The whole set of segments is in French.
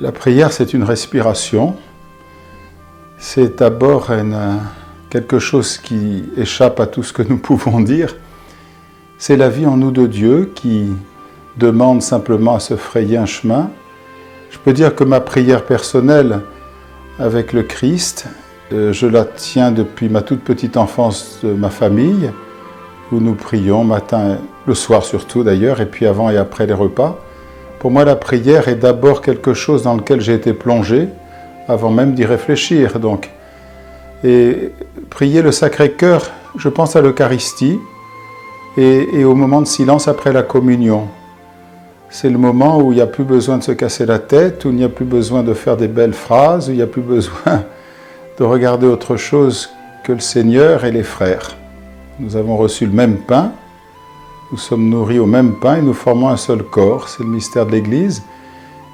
La prière, c'est une respiration. C'est d'abord quelque chose qui échappe à tout ce que nous pouvons dire. C'est la vie en nous de Dieu qui demande simplement à se frayer un chemin. Je peux dire que ma prière personnelle avec le Christ, je la tiens depuis ma toute petite enfance de ma famille, où nous prions matin, le soir surtout d'ailleurs, et puis avant et après les repas. Pour moi, la prière est d'abord quelque chose dans lequel j'ai été plongé, avant même d'y réfléchir. Donc. Et prier le Sacré-Cœur, je pense à l'Eucharistie et au moment de silence après la communion. C'est le moment où il n'y a plus besoin de se casser la tête, où il n'y a plus besoin de faire des belles phrases, où il n'y a plus besoin de regarder autre chose que le Seigneur et les frères. Nous avons reçu le même pain, nous sommes nourris au même pain et nous formons un seul corps. C'est le mystère de l'Église.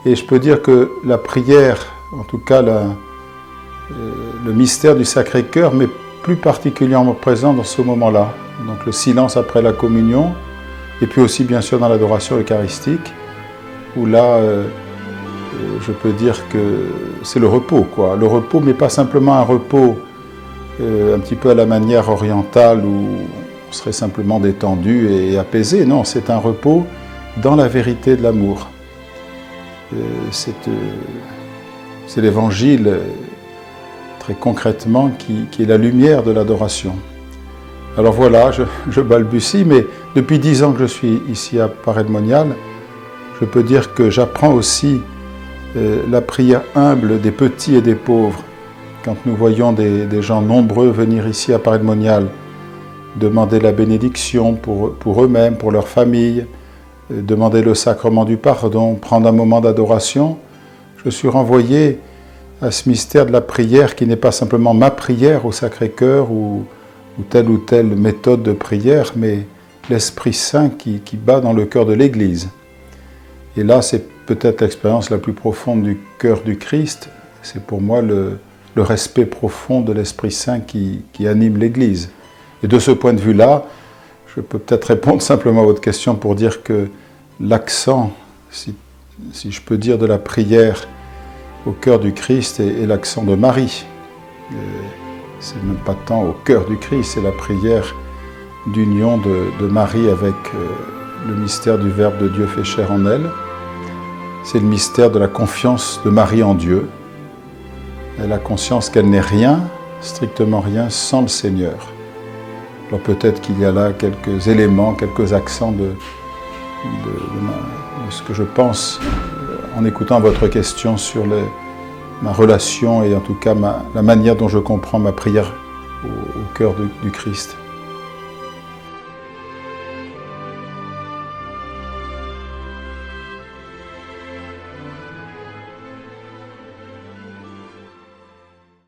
Et je peux dire que la prière, en tout cas le mystère du Sacré-Cœur, m'est plus particulièrement présent dans ce moment-là. Donc le silence après la communion, et puis aussi bien sûr dans l'adoration eucharistique, où là, je peux dire que c'est le repos, quoi. Le repos, mais pas simplement un repos un petit peu à la manière orientale, où on serait simplement détendu et apaisé. Non, c'est un repos dans la vérité de l'amour. C'est l'Évangile, très concrètement, qui est la lumière de l'adoration. Alors voilà, je balbutie, mais depuis 10 ans que je suis ici à Paray-le-Monial, je peux dire que j'apprends aussi la prière humble des petits et des pauvres. Quand nous voyons des gens nombreux venir ici à Paray-le-Monial, demander la bénédiction pour eux-mêmes, pour leur famille, demander le sacrement du pardon, prendre un moment d'adoration, je suis renvoyé à ce mystère de la prière qui n'est pas simplement ma prière au Sacré-Cœur ou telle méthode de prière, mais l'Esprit Saint qui bat dans le cœur de l'Église. Et là, c'est peut-être l'expérience la plus profonde du cœur du Christ. C'est pour moi le respect profond de l'Esprit Saint qui anime l'Église. Et de ce point de vue-là, je peux peut-être répondre simplement à votre question pour dire que l'accent, si je peux dire, de la prière au cœur du Christ est l'accent de Marie. C'est même pas tant au cœur du Christ, c'est la prière d'union de Marie avec le mystère du Verbe de Dieu fait chair en elle. C'est le mystère de la confiance de Marie en Dieu. Elle a conscience qu'elle n'est rien, strictement rien, sans le Seigneur. Alors peut-être qu'il y a là quelques éléments, quelques accents de ce que je pense en écoutant votre question sur ma relation et en tout cas la manière dont je comprends ma prière au cœur du Christ.